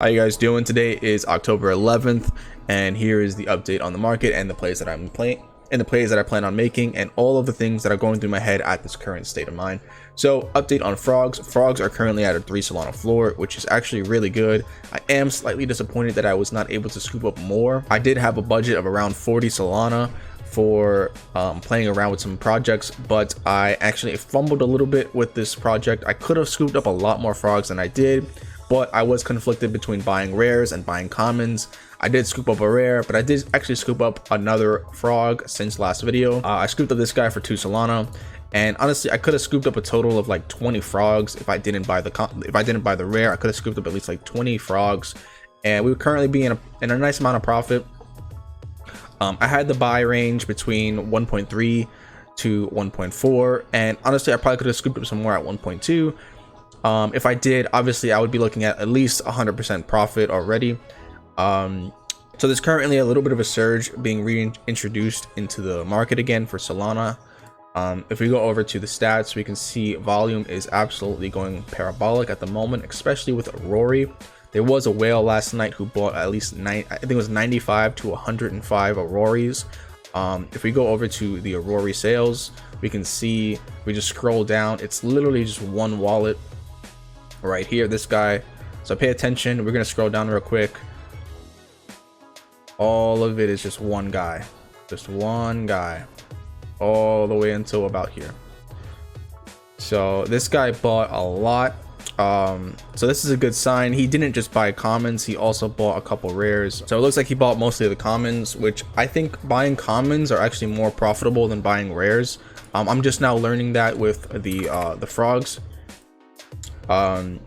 How you guys doing? Today is October 11th, and here is the update on the market and the plays that I'm playing and the plays that I plan on making and all of the things that are going through my head at this current state of mind. So update on frogs. Frogs are currently at a 3 Solana floor, which is actually really good. I am slightly disappointed that I was not able to scoop up more. I did have a budget of around 40 Solana for playing around with some projects, but I actually fumbled a little bit with this project. I could have scooped up a lot more frogs than I did, but I was conflicted between buying rares and buying commons. I did scoop up a rare, but I did actually scoop up another frog since last video. I scooped up this guy for 2 Solana, and honestly, I could have scooped up a total of like 20 frogs if I didn't buy the rare. I could have scooped up at least like 20 frogs, and we would currently be in a nice amount of profit. I had the buy range between 1.3 to 1.4, and honestly, I probably could have scooped up some more at 1.2. If I did, obviously I would be looking at least 100% profit already. So there's currently a little bit of a surge being reintroduced into the market again for Solana. If we go over to the stats, we can see volume is absolutely going parabolic at the moment, especially with Rory. There was a whale last night who bought at least I think it was 95 to 105 Aurories. If we go over to the Aurory sales, we can see, we just scroll down, it's literally just one wallet right here, this guy. So pay attention, we're gonna scroll down real quick. All of it is just one guy, all the way until about here. So this guy bought a lot. So this is a good sign. He didn't just buy commons, he also bought a couple rares. So it looks like he bought mostly of the commons, which I think buying commons are actually more profitable than buying rares. I'm just now learning that with the frogs.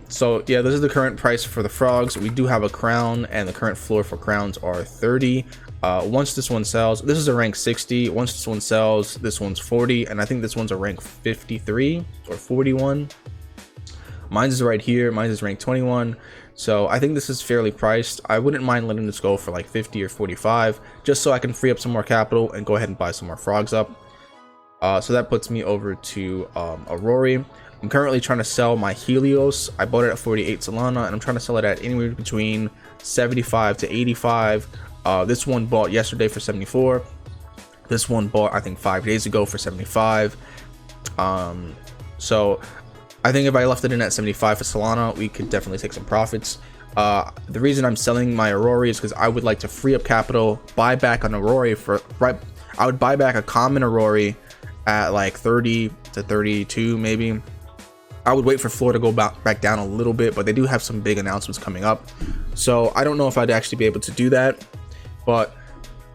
So yeah, this is the current price for the frogs. We do have a crown, and the current floor for crowns are 30. Once this one sells, this is a rank 60. Once this one sells, this one's 40, and I think this one's a rank 53 or 41. Mine's is right here, mine is rank 21. So I think this is fairly priced. I wouldn't mind letting this go for like 50 or 45, just so I can free up some more capital and go ahead and buy some more frogs up. So that puts me over to Aurory. I'm currently trying to sell my Helios. I bought it at 48 Solana, and I'm trying to sell it at anywhere between 75 to 85. This one bought yesterday for 74. This one bought, I think, 5 days ago for 75. So I think if I left it in at 75 for Solana, we could definitely take some profits. The reason I'm selling my Aurory is because I would like to free up capital, buy back an Aurory for I would buy back a common Aurory at like 30 to 32 maybe. I would wait for floor to go back down a little bit, but they do have some big announcements coming up, so I don't know if I'd actually be able to do that, but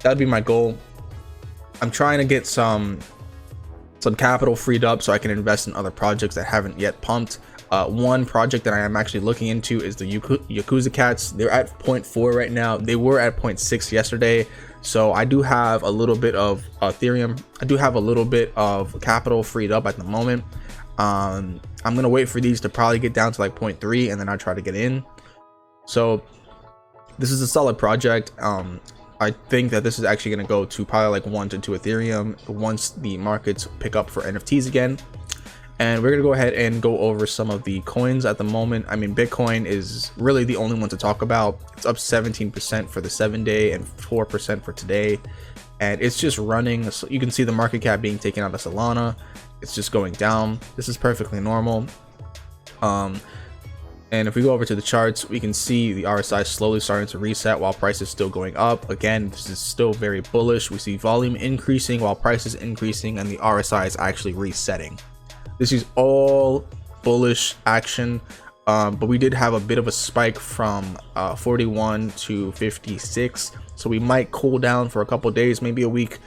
that'd be my goal. I'm trying to get some capital freed up so I can invest in other projects that haven't yet pumped. One project that I am actually looking into is the Yakuza cats. They're at 0.4 right now. They were at 0.6 yesterday, so I do have a little bit of Ethereum. I do have a little bit of capital freed up at the moment. I'm gonna wait for these to probably get down to like 0.3, and then I'll try to get in. So this is a solid project. I think that this is actually going to go to probably like 1 to 2 Ethereum once the markets pick up for NFTs again. And we're going to go ahead and go over some of the coins at the moment. I mean, Bitcoin is really the only one to talk about. It's up 17% for the 7-day and 4% for today. And it's just running. So you can see the market cap being taken out of Solana. It's just going down. This is perfectly normal. And if we go over to the charts, we can see the RSI slowly starting to reset while price is still going up. Again, this is still very bullish. We see volume increasing while price is increasing, and the RSI is actually resetting. This is all bullish action, but we did have a bit of a spike from 41 to 56, so we might cool down for a couple days, maybe a week.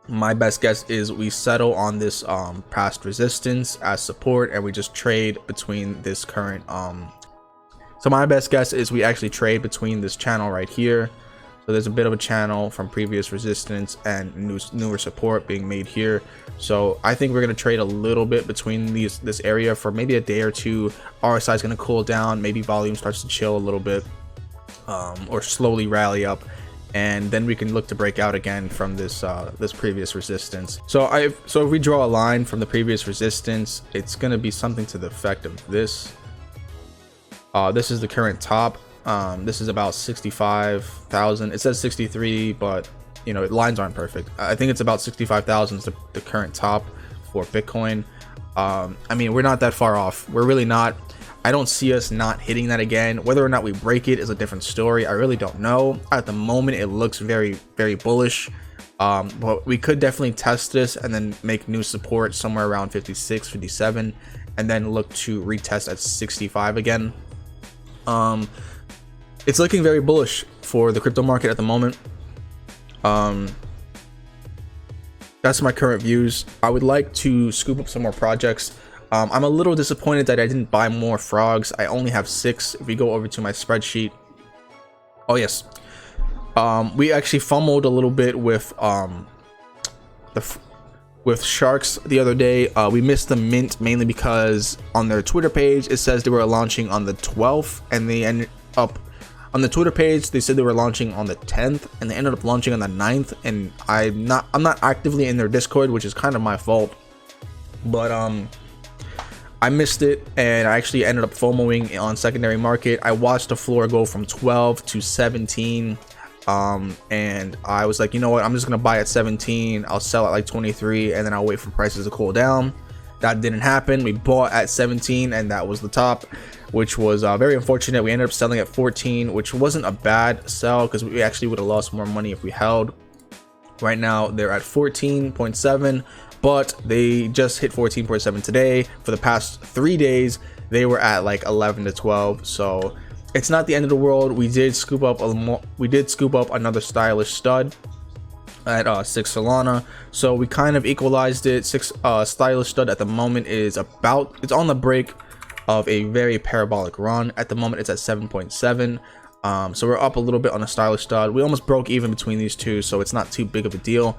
My best guess is we settle on this past resistance as support, and we just trade between this current so my best guess is we actually trade between this channel right here. So there's a bit of a channel from previous resistance and newer support being made here. So I think we're going to trade a little bit between this area for maybe a day or two. RSI is going to cool down, maybe volume starts to chill a little bit, or slowly rally up, and then we can look to break out again from this this previous resistance. So if we draw a line from the previous resistance, it's going to be something to the effect of this. This is the current top. This is about 65,000. It says 63, but you know, lines aren't perfect. I think it's about 65,000 is the current top for Bitcoin. I mean, we're not that far off. We're really not. I don't see us not hitting that again. Whether or not we break it is a different story. I really don't know. At the moment, it looks very, very bullish. But we could definitely test this and then make new support somewhere around 56, 57, and then look to retest at 65 again. It's looking very bullish for the crypto market at the moment. That's my current views. I would like to scoop up some more projects. I'm a little disappointed that I didn't buy more frogs. I only have 6. If we go over to my spreadsheet, oh yes, we actually fumbled a little bit with sharks the other day. We missed the mint mainly because on their Twitter page it says they were launching on the 12th, and they ended up on the Twitter page they said they were launching on the 10th, and they ended up launching on the 9th. And I'm not actively in their Discord, which is kind of my fault, but I missed it, and I actually ended up FOMOing on secondary market. I watched the floor go from 12 to 17, and I was like, you know what, I'm just gonna buy at 17, I'll sell at like 23, and then I'll wait for prices to cool down. That didn't happen. We bought at 17, and that was the top, which was very unfortunate. We ended up selling at 14, which wasn't a bad sell because we actually would have lost more money if we held. Right now they're at 14.7, but they just hit 14.7 today. For the past 3 days they were at like 11 to 12, so it's not the end of the world. We did scoop up another stylish stud at 6 Solana, so we kind of equalized it. 6 stylish stud at the moment is about, it's on the break of a very parabolic run. At the moment it's at 7.7, so we're up a little bit on a stylish stud. We almost broke even between these two, so it's not too big of a deal.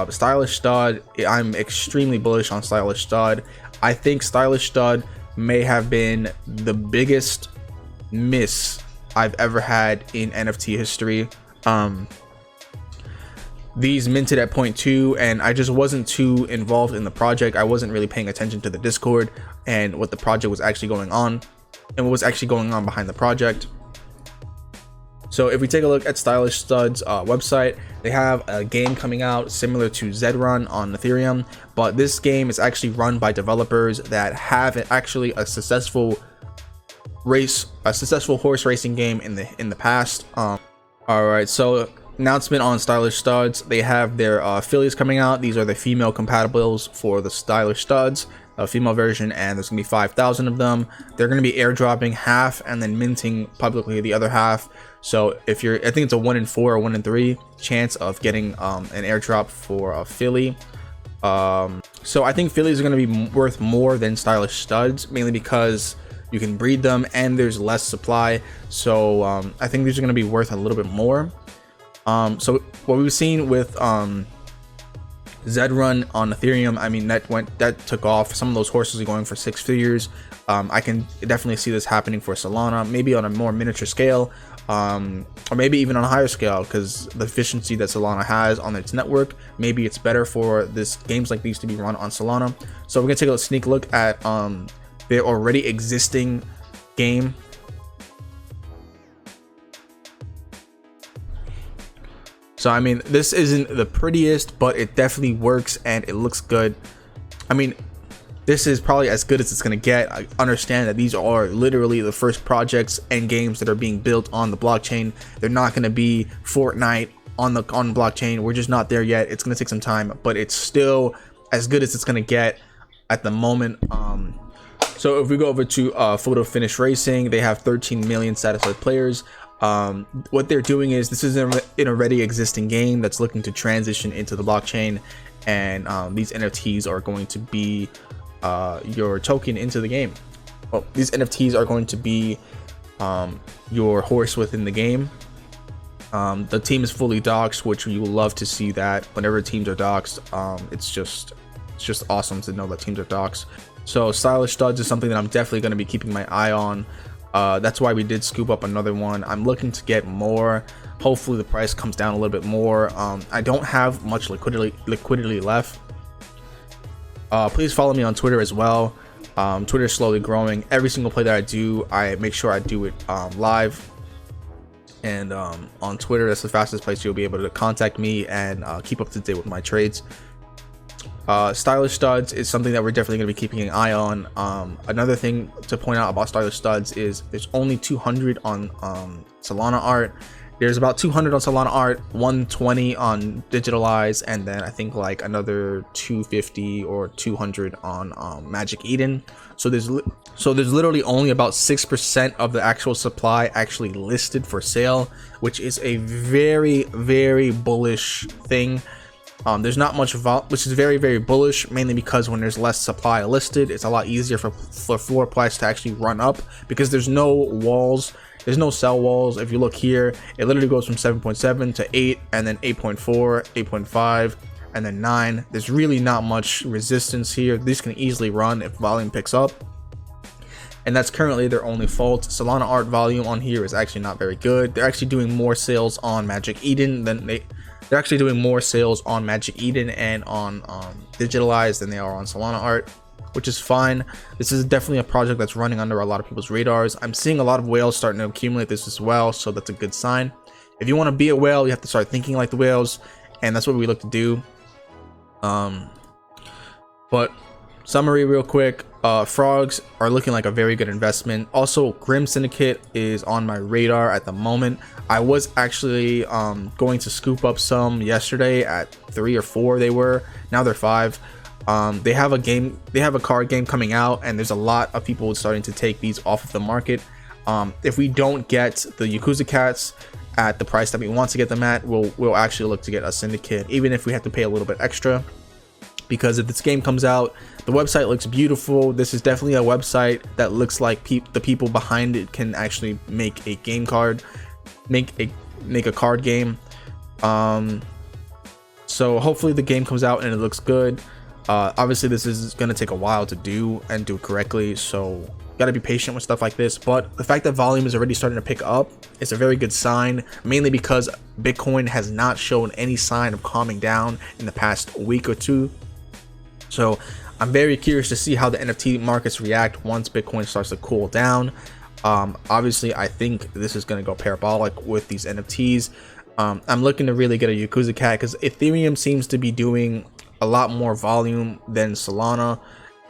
Stylish stud, I'm extremely bullish on stylish stud. I think stylish stud may have been the biggest miss I've ever had in NFT history. These minted at 0.2, and I just wasn't too involved in the project. I wasn't really paying attention to the Discord and what the project was actually going on, and what was actually going on behind the project. So if we take a look at stylish stud's website, they have a game coming out similar to Zrun on Ethereum, but this game is actually run by developers that have actually a successful horse racing game in the past. All right, so announcement on stylish studs. They have their affiliates coming out. These are the female compatibles for the stylish studs, a female version, and there's gonna be 5,000 of them. They're gonna be airdropping half and then minting publicly the other half. So if you're, I think it's a 1 in 4 or 1 in 3 chance of getting an airdrop for a filly. So I think fillies are going to be worth more than stylish studs, mainly because you can breed them and there's less supply. So I think these are going to be worth a little bit more. So what we've seen with Zrun on Ethereum, I mean, that took off. Some of those horses are going for 6 figures. I can definitely see this happening for Solana, maybe on a more miniature scale, or maybe even on a higher scale, because the efficiency that Solana has on its network, maybe it's better for games like these to be run on Solana. So we're gonna take a sneak look at their already existing game. So I mean, this isn't the prettiest, but it definitely works and it looks good. I mean, this is probably as good as it's gonna get. I understand that these are literally the first projects and games that are being built on the blockchain. They're not gonna be Fortnite on the blockchain. We're just not there yet. It's gonna take some time, but it's still as good as it's gonna get at the moment. So if we go over to Photo Finish Racing, they have 13 million satisfied players. What they're doing is, this is an already existing game that's looking to transition into the blockchain, and these NFTs are going to be your token into the game. Well, these NFTs are going to be your horse within the game. The team is fully doxed, which you will love to see that. Whenever teams are doxed, it's just awesome to know that teams are doxed. So stylish studs is something that I'm definitely going to be keeping my eye on. That's why we did scoop up another one. I'm looking to get more. Hopefully the price comes down a little bit more. I don't have much liquidity left. Please follow me on Twitter as well. Twitter is slowly growing. Every single play that I do, I make sure I do it live. And on Twitter, that's the fastest place you'll be able to contact me and keep up to date with my trades. Stylish studs is something that we're definitely going to be keeping an eye on. Another thing to point out about stylish studs is there's only 200 on Solana art. There's about 200 on Solana art, 120 on digitalized, and then I think like another 250 or 200 on Magic Eden. So there's literally only about 6% of the actual supply actually listed for sale, which is a very, very bullish thing. There's not much which is very, very bullish, mainly because when there's less supply listed, it's a lot easier for floor price to actually run up, because there's no walls. There's no sell walls. If you look here, it literally goes from 7.7 to 8, and then 8.4, 8.5, and then 9. There's really not much resistance here. These can easily run if volume picks up, and that's currently their only fault. Solana art volume on here is actually not very good. They're actually doing more sales on Magic Eden than they're actually doing more sales on Magic Eden and on digitalized than they are on Solana art, which is fine. This is definitely a project that's running under a lot of people's radars. I'm seeing a lot of whales starting to accumulate this as well, so that's a good sign. If you want to be a whale, you have to start thinking like the whales, and that's what we look to do. But summary real quick, frogs are looking like a very good investment. Also, Grim Syndicate is on my radar at the moment. I was actually going to scoop up some yesterday at 3 or 4. They were, now they're 5. They have a card game coming out, and there's a lot of people starting to take these off of the market. If we don't get the Yakuza cats at the price that we want to get them at, we'll actually look to get a syndicate, even if we have to pay a little bit extra, because if this game comes out, the website looks beautiful. This is definitely a website that looks like the people behind it can actually make a game card, make a card game. So hopefully the game comes out and it looks good. Obviously this is going to take a while to do and do correctly, so gotta be patient with stuff like this. But the fact that volume is already starting to pick up is a very good sign, mainly because Bitcoin has not shown any sign of calming down in the past week or two. So I'm very curious to see how the NFT markets react once Bitcoin starts to cool down. Obviously I think this is going to go parabolic with these NFTs. I'm looking to really get a Yakuza cat because Ethereum seems to be doing a lot more volume than Solana.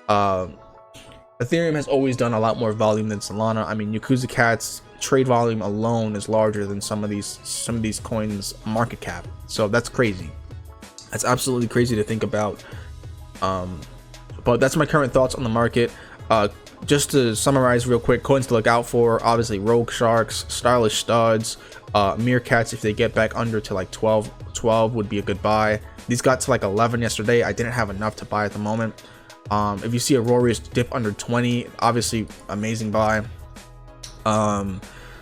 Ethereum has always done a lot more volume than Solana. I mean, Yakuza cat's trade volume alone is larger than some of these coins market cap. So that's crazy. That's absolutely crazy to think about. But that's my current thoughts on the market. Just to summarize real quick, coins to look out for: obviously Rogue Sharks, Stylish Studs, Meerkats. If they get back under to like 12 would be a good buy. These got to like 11 yesterday. I didn't have enough to buy at the moment. If you see Aurora's dip under 20, obviously amazing buy.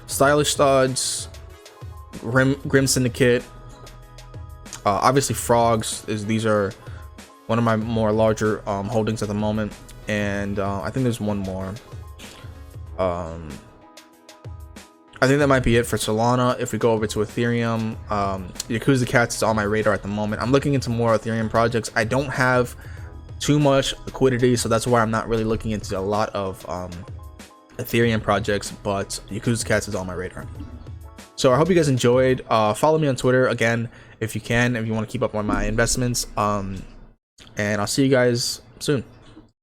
Stylish Studs, Grim Syndicate, obviously Frogs. These are one of my more larger holdings at the moment, and I think there's one more. I think that might be it for Solana. If we go over to Ethereum, Yakuza Cats is on my radar at the moment. I'm looking into more Ethereum projects. I don't have too much liquidity, so that's why I'm not really looking into a lot of Ethereum projects, but Yakuza Cats is on my radar. So I hope you guys enjoyed. Follow me on Twitter again if you can, if you want to keep up on my investments. And I'll see you guys soon.